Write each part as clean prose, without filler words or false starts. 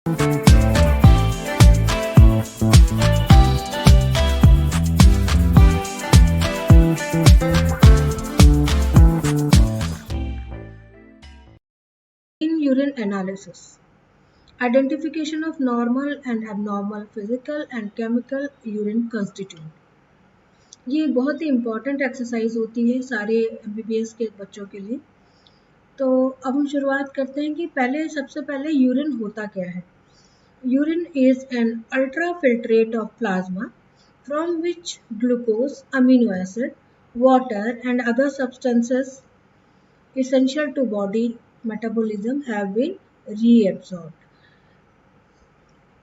In urine analysis, identification of normal and abnormal physical and chemical urine constituent. ये बहुत ही important exercise होती है सारे एमबीबीएस के बच्चों के लिए। तो अब हम शुरुआत करते हैं कि सबसे पहले यूरिन होता क्या है। Urine is an ultra filtrate of plasma from which glucose, amino acid, water and other substances essential to body metabolism have been reabsorbed.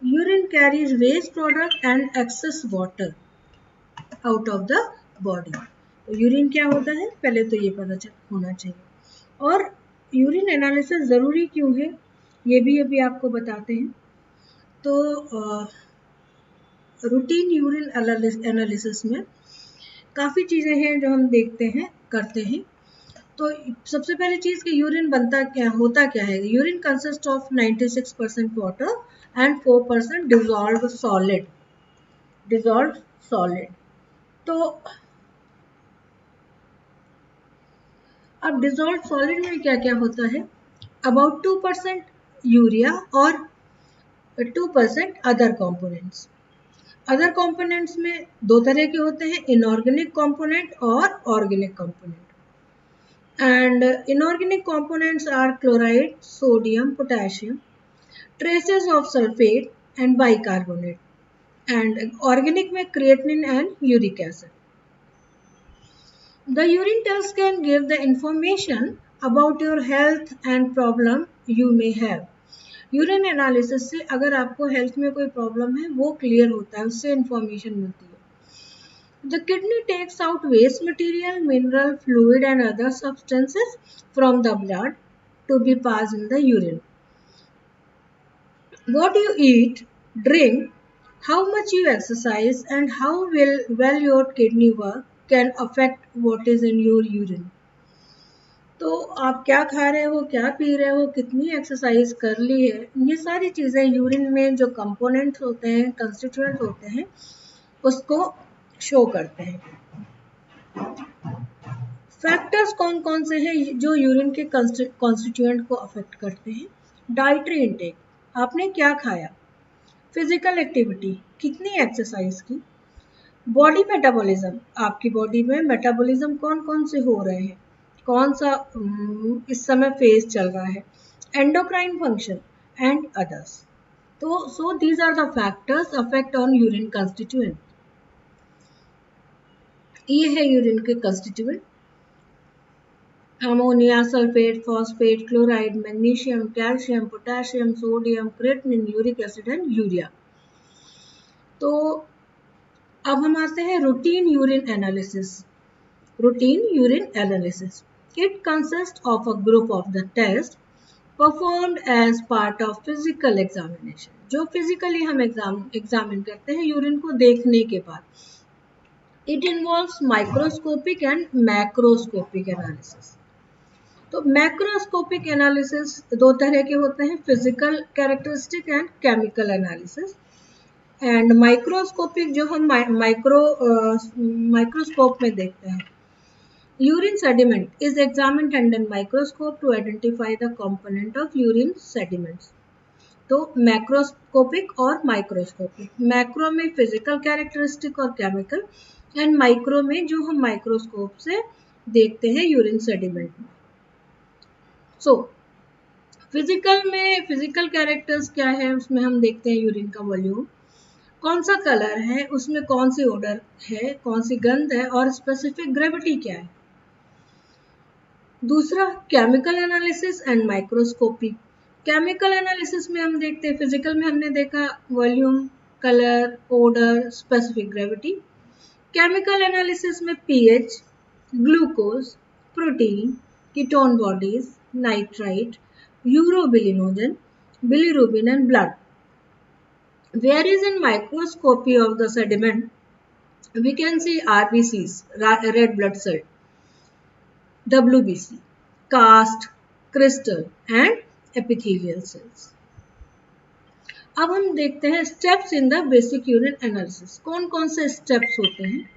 Urine carries waste product and excess water out of the body. तो urine क्या होता है पहले तो ये पता होना चाहिए। और यूरिन एनालिसिस ज़रूरी क्यों है ये भी अभी आपको बताते हैं। तो रूटीन यूरिन एनालिसिस में काफ़ी चीज़ें हैं जो हम देखते हैं करते हैं। तो सबसे पहली चीज़ कि यूरिन होता क्या है। Urine consist of 96% water and 4% dissolve solid. तो अब डिजॉल्व सॉलिड में क्या क्या होता है। अबाउट 2% यूरिया और 2% अदर कंपोनेंट्स। अदर कंपोनेंट्स में दो तरह के होते हैं, इनऑर्गेनिक कंपोनेंट और organic component. And inorganic components are chloride, sodium, potassium, traces of sulfate and bicarbonate, and organic में creatinine and uric acid. The urine test can give the information about your health and problem you may have. Urine analysis से अगर आपको health में कोई problem है वो clear होता है, उससे इंफॉर्मेशन मिलती है। The kidney takes out waste material, mineral, fluid and other substances from the blood to be passed in the urine. What you eat, drink, how much you exercise and how well your kidney work can affect what is in your urine. तो आप क्या खा रहे हो, क्या P रहे हो, कितनी एक्सरसाइज कर ली है, ये सारी चीज़ें यूरिन में जो कंपोनेंट्स होते हैं, कंस्टिट्यूएंट होते हैं, उसको शो करते हैं। फैक्टर्स कौन कौन से हैं जो यूरिन के कॉन्स्टिट्यूएंट को अफेक्ट करते हैं। डाइटरी इंटेक, आपने क्या खाया। फिजिकल एक्टिविटी, कितनी एक्सरसाइज की। बॉडी मेटाबॉलिज्म, आपकी बॉडी में मेटाबॉलिज्म कौन कौन से हो रहे हैं, कौन सा इस समय फेज चल रहा है। Endocrine function and others. तो so these are the factors affect on urine constituent. ये है यूरिन के constituent. Ammonia, sulphate, phosphate, chloride, magnesium, calcium, potassium, sodium, creatinine, uric acid and urea. तो अब हम आते हैं routine urine analysis. Routine urine analysis, it consist of a group of the test performed as part of physical examination. जो physically हम examine करते हैं urine को देखने के बाद। It involves microscopic and macroscopic analysis. तो मैक्रोस्कोपिक एनालिसिस दो तरह के होते हैं, physical characteristic and chemical analysis. And microscopic जो हम माइक्रोस्कोप में देखते हैं। Urine sediment is examined under microscope to identify the component of urine sediments. तो मैक्रोस्कोपिक और माइक्रोस्कोपिक, मैक्रो में फिजिकल कैरेक्टरिस्टिक और केमिकल, एंड माइक्रो में जो हम माइक्रोस्कोप से देखते हैं यूरिन सेडिमेंट में। सो फिजिकल में फिजिकल कैरेक्टर्स क्या है, उसमें हम देखते हैं यूरिन का वॉल्यूम, कौन सा कलर है, उसमें कौन सी ओडर है, कौन सी गंध है और स्पेसिफिक ग्रेविटी क्या है। दूसरा chemical analysis and microscopy. Chemical analysis में हम देखते हैं, फिजिकल में हमने देखा volume, colour, odour, specific gravity. Chemical analysis में pH, glucose, protein, ketone bodies, nitrite, urobilinogen, bilirubin and blood. Whereas in microscopy of the sediment, we can see RBCs, red blood cell, WBC, cast, crystal and epithelial cells. अब हम देखते हैं steps in the basic urine analysis. कौन कौन से steps होते हैं?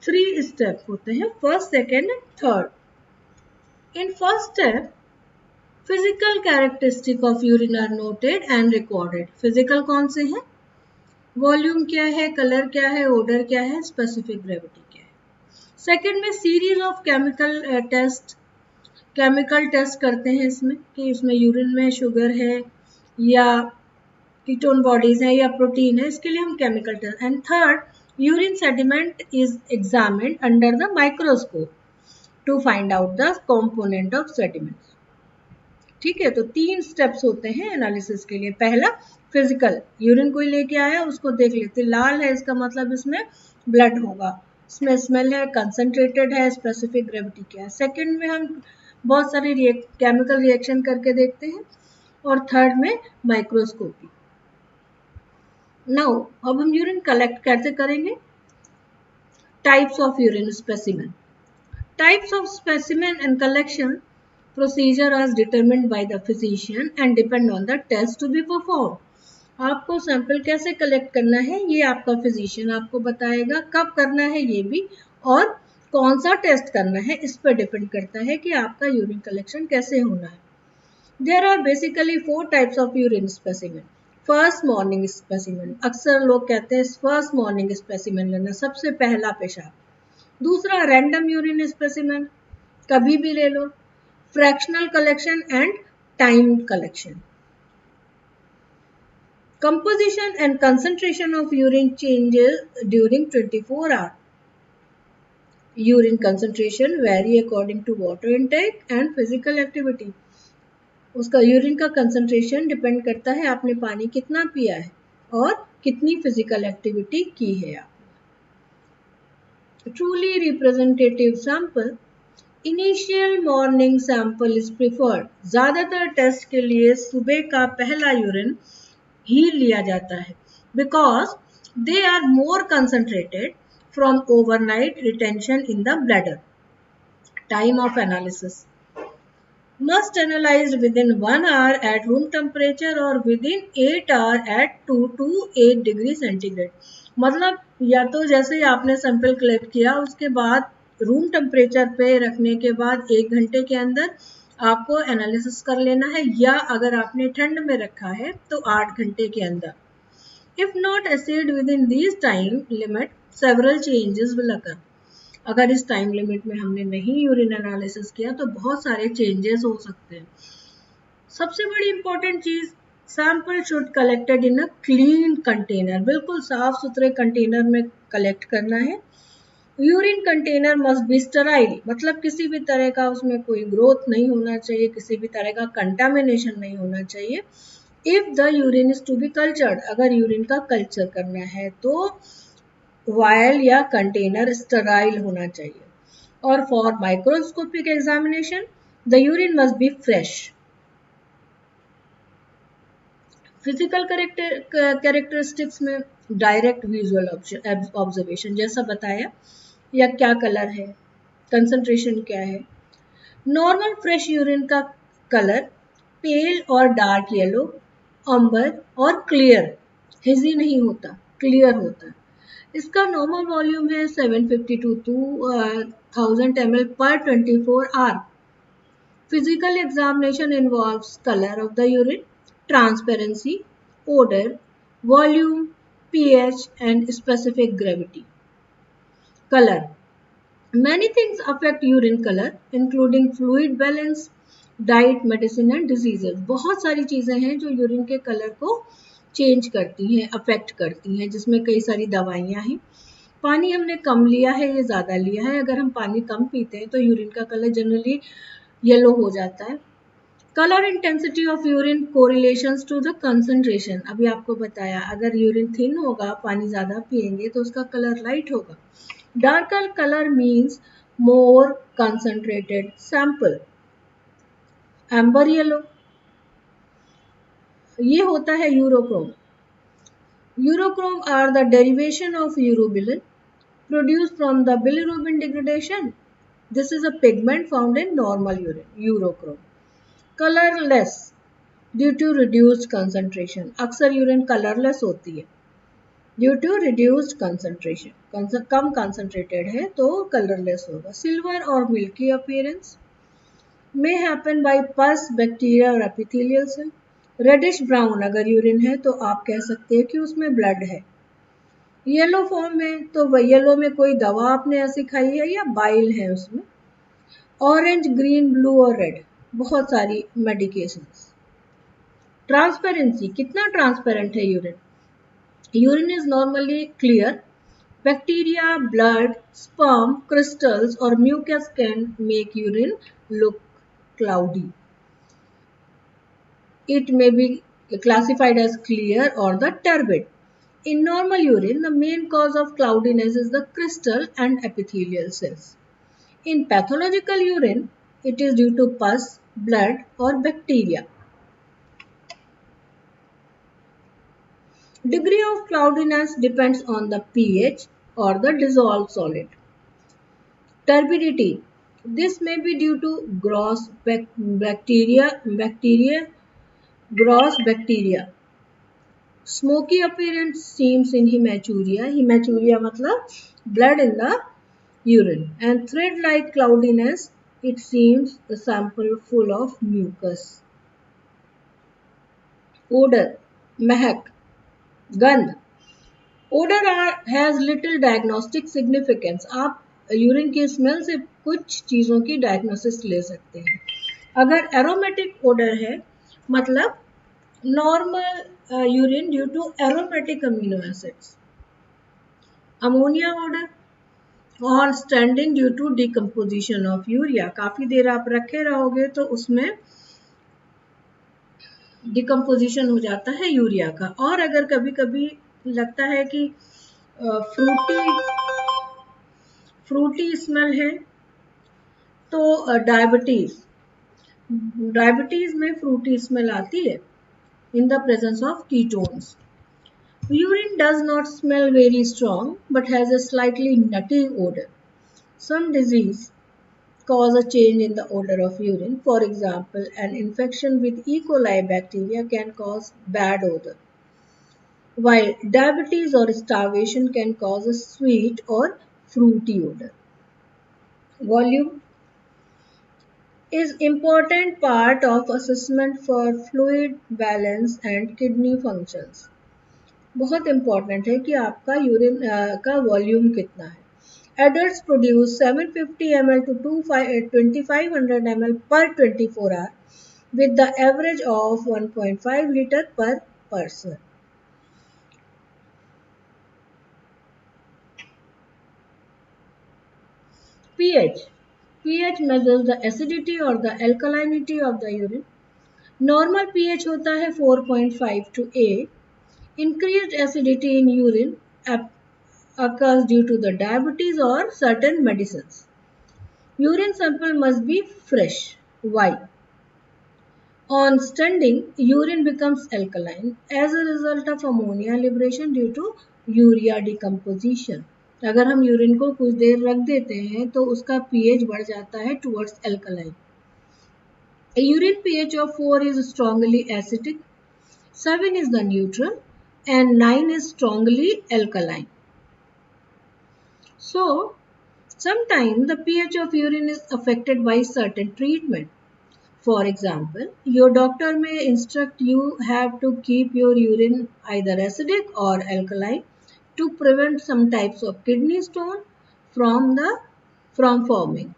3 steps होते हैं, first, second and third. In first step physical characteristic of urine are noted and recorded. Physical कौन से हैं? वॉल्यूम क्या है, कलर क्या है, ओडर क्या है, स्पेसिफिक ग्रेविटी क्या है। सेकेंड में सीरीज ऑफ केमिकल टेस्ट करते हैं इसमें, कि इसमें यूरिन में शुगर है या कीटोन बॉडीज है या प्रोटीन है, इसके लिए हम chemical test. And third, urine sediment is examined under the microscope to find out the component of sediment. ठीक है, तो 3 स्टेप्स होते हैं एनालिसिस के लिए। पहला, फिजिकल, यूरिन कोई लेके आया उसको देख लेते, लाल है इसका मतलब इसमें ब्लड होगा, इसमें स्मेल है, कंसंट्रेटेड है, स्पेसिफिक ग्रेविटी क्या है। सेकंड में हम बहुत सारे केमिकल रिएक्शन करके देखते हैं, और थर्ड में माइक्रोस्कोपी। नाउ अब हम यूरिन कलेक्ट कैसे करेंगे? Types of urine specimen. Types of specimen and collection procedure as determined by the physician and depend on the test to be performed. आपको सैंपल कैसे कलेक्ट करना है ये आपका फिजिशियन आपको बताएगा, कब करना है ये भी, और कौन सा टेस्ट करना है इस पर डिपेंड करता है कि आपका यूरिन कलेक्शन कैसे होना है। There are basically 4 types of urine specimen. First, morning specimen. अक्सर लोग कहते हैं फर्स्ट मॉर्निंग स्पेसिमेन लेना, सबसे पहला पेशाब। दूसरा, रैंडम यूरिन स्पेसिमेन, कभी भी ले लो। Fractional collection and time collection. Composition and concentration of urine changes during 24 hours. Urine concentration vary according to water intake and physical activity. उसका यूरिन का कंसंट्रेशन डिपेंड करता है आपने पानी कितना पिया है और कितनी फिजिकल एक्टिविटी की है आपने। Truly representative sample, initial morning sample is preferred. ज्यादातर टेस्ट के लिए सुबह का पहला यूरिन ही लिया जाता है, because they are more concentrated from overnight retention in the bladder. Time of analysis, must analyzed within 1 hour at room temperature or within 8 hour at 2 to 8 degree centigrade. मतलब या तो जैसे ही आपने सैंपल कलेक्ट किया उसके बाद रूम टेम्परेचर पे रखने के बाद 1 घंटे के अंदर आपको एनालिसिस कर लेना है, या अगर आपने ठंड में रखा है तो 8 घंटे के अंदर। If not assayed within these time limit, several changes will occur. अगर इस टाइम लिमिट में हमने नहीं यूरिन एनालिसिस किया तो बहुत सारे चेंजेस हो सकते हैं। सबसे बड़ी इंपॉर्टेंट चीज, sample should collected in a clean container, बिल्कुल साफ सुथरे कंटेनर में कलेक्ट करना है। Urine container must be Sterlite, मतलब किसी भी तरह का उसमें कोई ग्रोथ नहीं होना चाहिए, किसी भी तरह का कंटामिनेशन नहीं होना चाहिए। If the urine is to be cultured, अगर यूरिन का कल्चर करना है तो वायल या कंटेनर स्टराइल होना चाहिए। और for microscopic examination the urine must be fresh. Physical characteristics में डायरेक्ट विजुअल ऑब्जर्वेशन, जैसा बताया, या क्या कलर है, कंसंट्रेशन क्या है। नॉर्मल फ्रेश यूरिन का कलर पेल और डार्क येलो, अंबर और क्लियर, हेजी नहीं होता, क्लियर होता है। इसका नॉर्मल वॉल्यूम है 750 to 2000 ml per 24 hour. Physical examination involves color of the urine, transparency, odor, volume, pH and specific gravity. Color. Many things affect urine color including fluid balance, diet, medicine and diseases. बहुत सारी चीजें हैं जो urine के colour को change करती हैं, affect करती हैं, जिसमें कई सारी दवाइयाँ हैं। पानी हमने कम लिया है या ज़्यादा लिया है, अगर हम पानी कम पीते हैं तो यूरिन का कलर जनरली येलो हो जाता है। Colour intensity of urine correlations to the concentration, अभी आपको बताया, अगर यूरिन थिन होगा, पानी ज़्यादा पिएंगे तो उसका कलर लाइट होगा। Darker colour means more concentrated sample. Amber yellow, ये होता है urochrome. Urochrome are the derivation of urobilin produced from the bilirubin degradation. This is a pigment found in normal urine, urochrome. Colorless, due to reduced concentration, अक्सर urine colourless होती है due to reduced concentration, कम concentrated है तो colourless होगा। Silver और milky appearance may happen by pus, bacteria और epithelial cell. Reddish brown अगर यूरिन है तो आप कह सकते हैं कि उसमें ब्लड है। येलो फॉर्म में तो वह येलो में कोई दवा आपने ऐसी खाई है या बाइल है उसमें। ऑरेंज, ग्रीन, ब्लू और रेड, बहुत सारी मेडिकेशंस। ट्रांसपेरेंसी, कितना ट्रांसपेरेंट है urine? Urine is normally clear. Bacteria, blood, sperm, crystals और mucus can make urine look cloudy. It may be classified as clear or the turbid. In normal urine, the main cause of cloudiness is the crystal and epithelial cells. In pathological urine, it is due to pus, blood or bacteria. Degree of cloudiness depends on the pH or the dissolved solid. Turbidity, this may be due to gross bacteria. Smoky appearance seems in hematuria. Hematuria मतलब blood in the urine. And thread-like cloudiness, it seems the sample full of mucus. Odor, महक, गंध. Odor has little diagnostic significance. आप urine की smell से कुछ चीज़ों की diagnosis ले सकते हैं। अगर एरोमेटिक ओडर है मतलब normal urine due to aromatic amino acids. Ammonia odour और standing due to decomposition of urea, काफ़ी देर आप रखे रहोगे तो उसमें डिकम्पोजिशन हो जाता है यूरिया का। और अगर कभी कभी लगता है कि फ्रूटी स्मेल है तो डायबिटीज में फ्रूटी स्मेल आती है in the presence of ketones. Urine does not smell very strong but has a slightly nutty odor. Some disease cause a change in the odor of urine. For example, an infection with E. coli bacteria can cause bad odor, while diabetes or starvation can cause a sweet or fruity odor. Volume is important part of assessment for fluid balance and kidney functions. बहुत important है कि आपका urine का volume कितना है। Adults produce 750 ml to 2500 ml per 24 hour with the average of 1.5 liter per person. pH measures the acidity or the alkalinity of the urine. Normal pH होता है 4.5 to 8. Increased acidity in urine occurs due to the diabetes or certain medicines. Urine sample must be fresh. Why? On standing, urine becomes alkaline as a result of ammonia liberation due to urea decomposition. अगर हम urine को कुछ देर रख देते हैं तो उसका pH बढ़ जाता है towards alkaline. A urine pH of 4 is strongly acidic, 7 is the neutral, and 9 is strongly alkaline. So, sometimes the pH of urine is affected by certain treatment. For example, your doctor may instruct you have to keep your urine either acidic or alkaline to prevent some types of kidney stone from forming.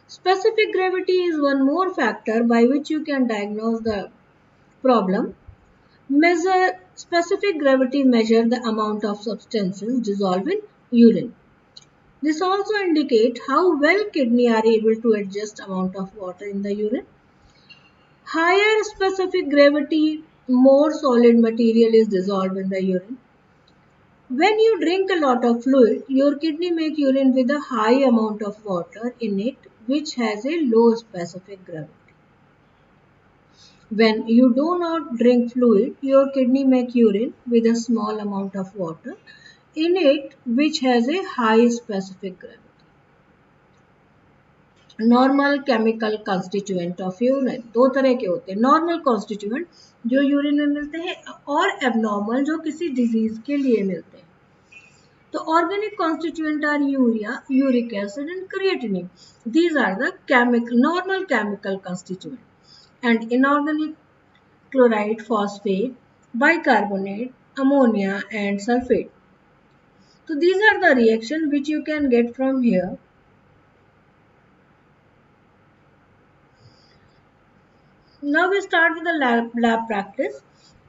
Specific gravity is one more factor by which you can diagnose the problem. Specific gravity measure the amount of substances dissolved in urine. This also indicates how well kidney are able to adjust amount of water in the urine. Higher specific gravity, more solid material is dissolved in the urine. When you drink a lot of fluid, your kidney make urine with a high amount of water in it, which has a low specific gravity. When you do not drink fluid, your kidney make urine with a small amount of water in it, which has a high specific gravity. Normal chemical constituent of urine, दो तरह के होते हैं, normal constituent जो urine में मिलते हैं और एबनॉर्मल जो किसी डिजीज के लिए मिलते हैं। तो organic constituent are urea, uric acid and creatinine, these are the chemical normal chemical constituent. And inorganic chloride, phosphate, bicarbonate, ammonia and sulfate. So these are the reactions which you can get from here. Now we start with the lab practice.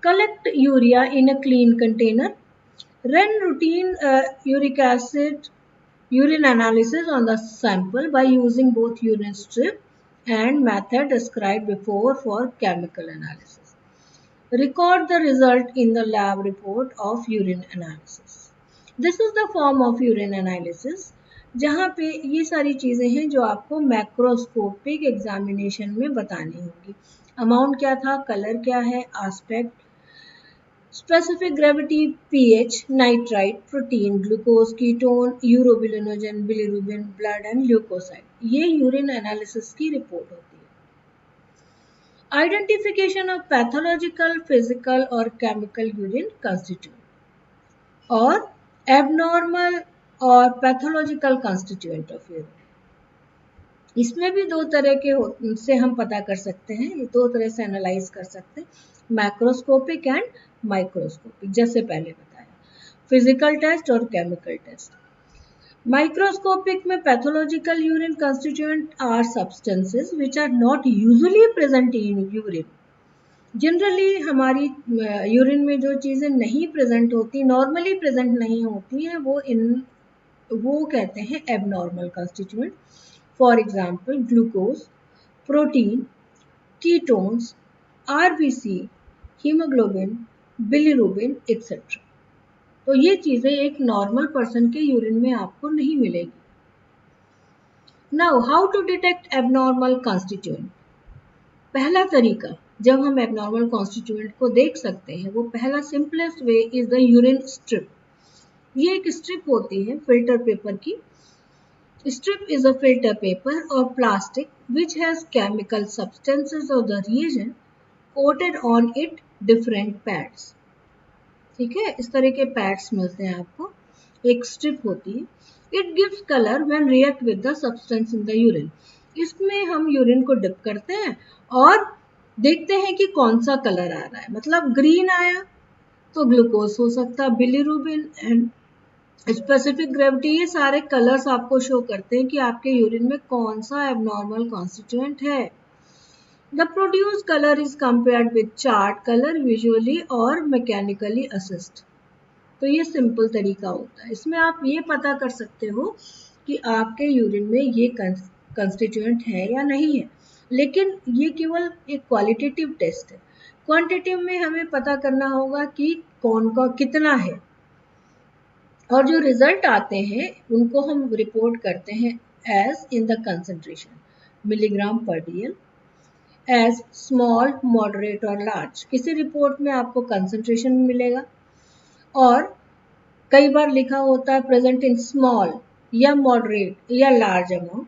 Collect urea in a clean container. Run routine uric acid urine analysis on the sample by using both urine strip and method described before for chemical analysis. Record the result in the lab report of urine analysis. This is the form of urine analysis जहाँ पे ये सारी चीज़ें हैं जो आपको macroscopic examination में बतानी होगी। अमाउंट क्या था, कलर क्या है, aspect, specific gravity, pH, nitrite, protein, glucose, ketone, urobilinogen, bilirubin, blood and leukocyte, ये यूरिन एनालिसिस की रिपोर्ट होती है। आइडेंटिफिकेशन ऑफ पैथोलॉजिकल, फिजिकल और केमिकल यूरिन कंस्टिट्यूएंट और एबनॉर्मल और पैथोलॉजिकल कंस्टिट्यूएंट ऑफ यूरिन। इसमें भी दो तरह के से हम पता कर सकते हैं, ये दो तरह से एनालाइज कर सकते हैं, मैक्रोस्कोपिक एंड माइक्रोस्कोपिक, जैसे पहले बताया, फिजिकल टेस्ट और केमिकल टेस्ट। माइक्रोस्कोपिक में pathological urine constituent are substances which are not usually present in urine. Generally हमारी यूरिन में जो चीज़ें नहीं प्रेजेंट होती, नॉर्मली प्रेजेंट नहीं होती हैं, वो कहते हैं abnormal constituent. For example glucose, protein, ketones, RBC, haemoglobin, bilirubin etcetera. तो ये चीज़ें एक नॉर्मल पर्सन के यूरिन में आपको नहीं मिलेगी। Now how to detect abnormal constituent. पहला तरीका जब हम एबनॉर्मल कॉन्स्टिट्यूएंट को देख सकते हैं, वो पहला simplest way is the urine strip. ये एक स्ट्रिप होती है फिल्टर पेपर की। Strip is a filter paper or plastic which has chemical substances of the reagent coated on it different pads. ठीक है, इस तरह के पैड्स मिलते हैं आपको, एक स्ट्रिप होती है। It gives color when react with the substance in the urine. इसमें हम यूरिन को डिप करते हैं और देखते हैं कि कौन सा कलर आ रहा है, मतलब ग्रीन आया तो ग्लूकोज हो सकता है, बिलिरुबिन एंड स्पेसिफिक ग्रेविटी, ये सारे कलर्स आपको शो करते हैं कि आपके यूरिन में कौन सा एबनॉर्मल कॉन्स्टिट्यूएंट है। The produce colour is compared with chart colour visually और मैकेनिकली असिस्ट। तो ये सिंपल तरीका होता है, इसमें आप ये पता कर सकते हो कि आपके यूरिन में ये कॉन्स्टिट्यूएंट है या नहीं है, लेकिन ये केवल एक क्वालिटेटिव टेस्ट है। क्वांटिटेटिव में हमें पता करना होगा कि कौन का कितना है, और जो रिजल्ट आते हैं उनको हम रिपोर्ट करते हैं as in the concentration, milligram पर डीएल, एज स्मॉल, मॉडरेट और लार्ज। किसी रिपोर्ट में आपको कंसंट्रेशन मिलेगा और कई बार लिखा होता है प्रेजेंट इन स्मॉल या मॉडरेट या लार्ज अमाउंट।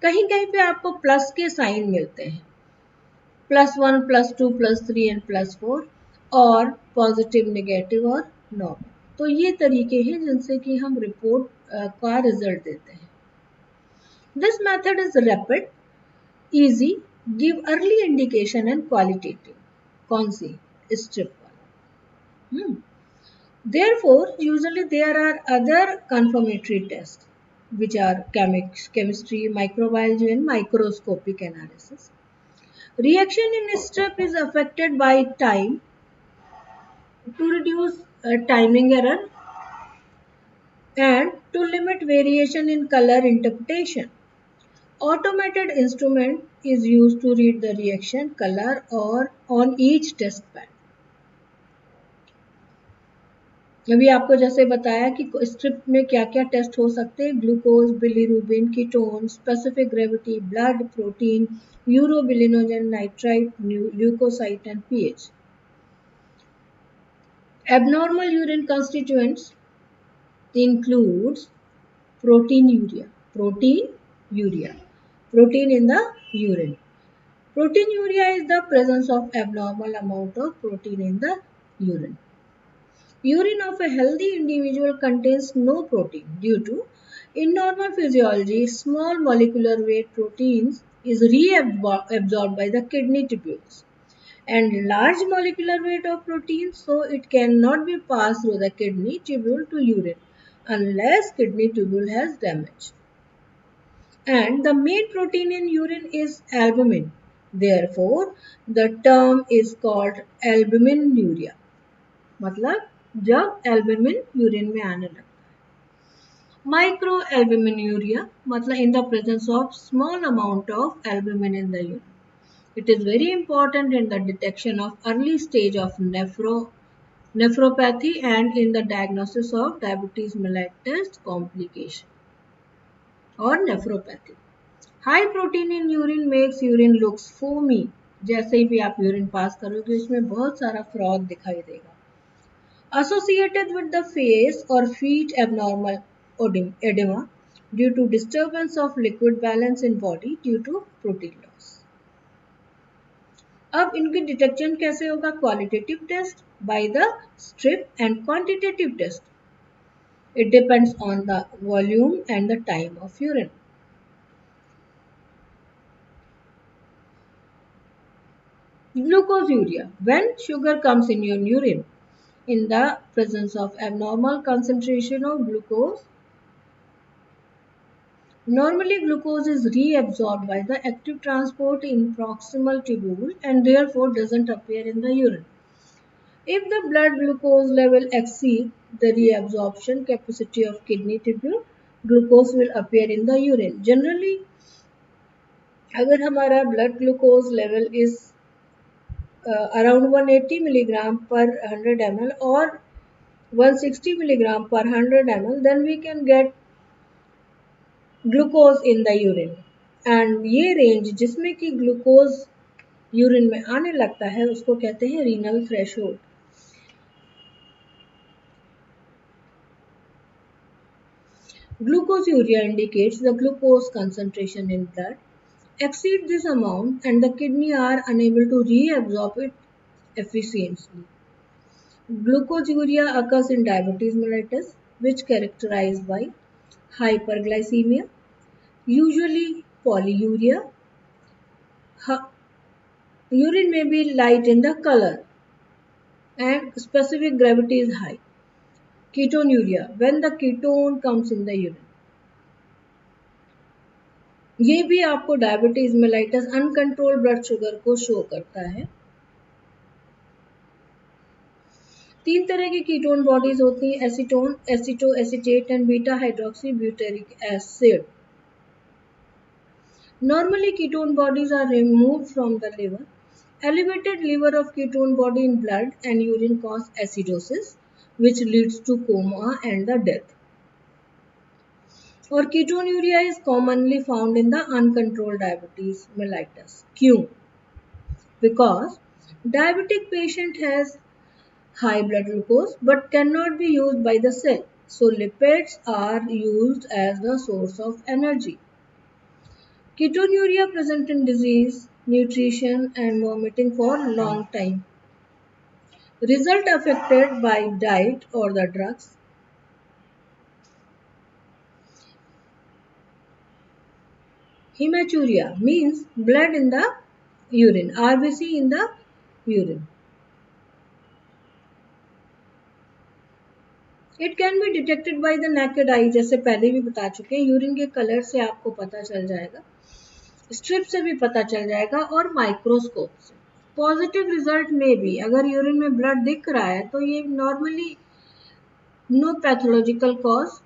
कहीं कहीं पे आपको प्लस के साइन मिलते हैं, +1, +2, +3 एंड +4, और पॉजिटिव, नेगेटिव और नॉर्मल। तो ये तरीके हैं जिनसे कि हम रिपोर्ट का रिजल्ट देते हैं। This method is rapid, easy, give early indication and qualitative. कौन सी, स्ट्रिप वाला। Therefore usually there are other confirmatory test which are chemistry, microbiology and microscopic analysis. Reaction in strip is affected by time to reduce timing error and to limit variation in color interpretation. Automated instrument is used to read the reaction color or on each test pad. अभी आपको जैसे बताया कि strip में क्या क्या test हो सकते हैं, glucose, bilirubin, ketone, specific gravity, blood, protein, urobilinogen, nitrite, leukocyte and pH. Abnormal urine constituents includes protein urea, protein in the urine. Proteinuria is the presence of abnormal amount of protein in the urine. Urine of a healthy individual contains no protein due to in normal physiology, small molecular weight proteins is reabsorbed by the kidney tubules and large molecular weight of protein, so it cannot be passed through the kidney tubule to urine unless kidney tubule has damage. And the main protein in urine is albumin. Therefore, the term is called albuminuria. मतलब जब albumin urine में आने लगता है. Microalbuminuria मतलब in the presence of small amount of albumin in the urine. It is very important in the detection of early stage of nephropathy and in the diagnosis of diabetes mellitus complication or nephropathy. High protein in urine makes urine looks foamy. जैसे ही भी आप urine pass करोगे इसमें बहुत सारा frog दिखाई देगा. Associated with the face or feet abnormal edema due to disturbance of liquid balance in body due to protein loss. अब इनकी डिटेक्शन कैसे होगा? Qualitative test by the strip and quantitative test. It depends on the volume and the time of urine. Glucosuria. When sugar comes in your urine in the presence of abnormal concentration of glucose, normally glucose is reabsorbed by the active transport in proximal tubule and therefore doesn't appear in the urine. If the blood glucose level exceeds the reabsorption capacity of kidney tubule, glucose will appear in the urine. Generally, अगर हमारा blood glucose level is around 180 milligram per 100 ml or 160 milligram per 100 ml, then we can get glucose in the urine. And ये range जिसमें कि glucose urine में आने लगता है उसको कहते हैं renal threshold. Glucosuria indicates the glucose concentration in blood exceeds this amount and the kidney are unable to reabsorb it efficiently. Glucosuria occurs in diabetes mellitus, which characterized by hyperglycemia, usually polyuria. Urine may be light in the color and specific gravity is high. Ketonuria, when the ketone comes in the urine. ये भी आपको diabetes mellitus uncontrol blood sugar को show करता है. 3 तरह की ketone bodies होती हैं, acetone, aceto acetate and beta hydroxy butyric acid. Normally ketone bodies are removed from the liver. Elevated level of ketone body in blood and urine cause acidosis, which leads to coma and the death. और ketonuria is commonly found in the uncontrolled diabetes mellitus. क्यों? Because diabetic patient has high blood glucose but cannot be used by the cell. So lipids are used as the source of energy. Ketonuria present in disease, nutrition and vomiting for long time. Result affected by diet or the drugs. Hematuria means blood in the urine, RBC in the urine. It can be detected by the naked eye, जैसे पहले भी बता चुके हैं. Urine के colour से आपको पता चल जाएगा, स्ट्रिप से भी पता चल जाएगा और माइक्रोस्कोप से. पॉजिटिव रिजल्ट में भी अगर यूरिन में ब्लड दिख रहा है तो ये normally no pathological cause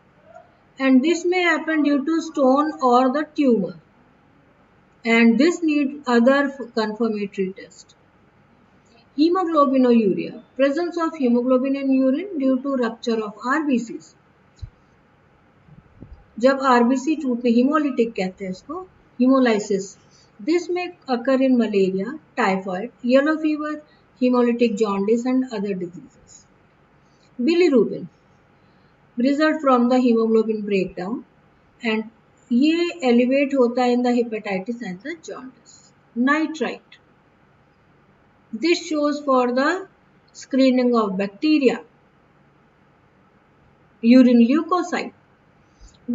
and this may happen due to stone or the tumor and this need other confirmatory test. Hemoglobinuria, presence of hemoglobin in urine due to rupture of RBCs. जब RBC टूटते, hemolytic कहते हैं इसको, hemolysis. This may occur in malaria, typhoid, yellow fever, hemolytic jaundice and other diseases. Bilirubin, result from the hemoglobin breakdown and ये elevate होता है in the hepatitis and the jaundice. Nitrite. This shows for the screening of bacteria. Urine leukocyte.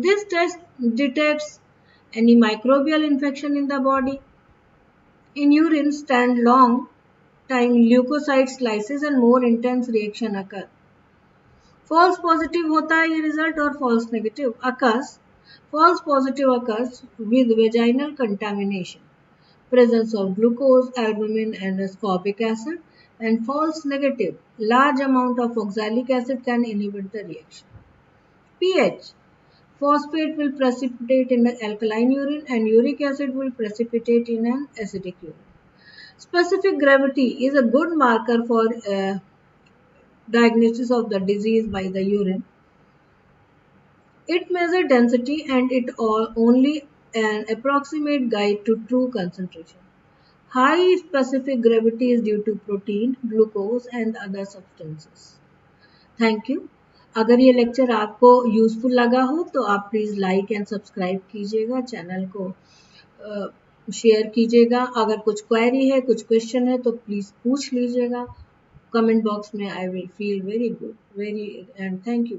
This test detects any microbial infection in the body. In urine, stand long time leukocyte slices and more intense reaction occur. False positive होता है ये result और false negative occurs. False positive occurs with vaginal contamination, presence of glucose, albumin and ascorbic acid, and false negative. Large amount of oxalic acid can inhibit the reaction. pH. Phosphate will precipitate in the alkaline urine and uric acid will precipitate in an acidic urine. Specific gravity is a good marker for diagnosis of the disease by the urine. It measures density and it only an approximate guide to true concentration. High specific gravity is due to protein, glucose and other substances. Thank you. अगर ये lecture आपको useful लगा हो तो आप please like and subscribe कीजिएगा, channel को share कीजिएगा. अगर कुछ क्वेरी है, कुछ क्वेश्चन है तो प्लीज़ पूछ लीजिएगा कमेंट बॉक्स में. I will feel very good, very and thank you.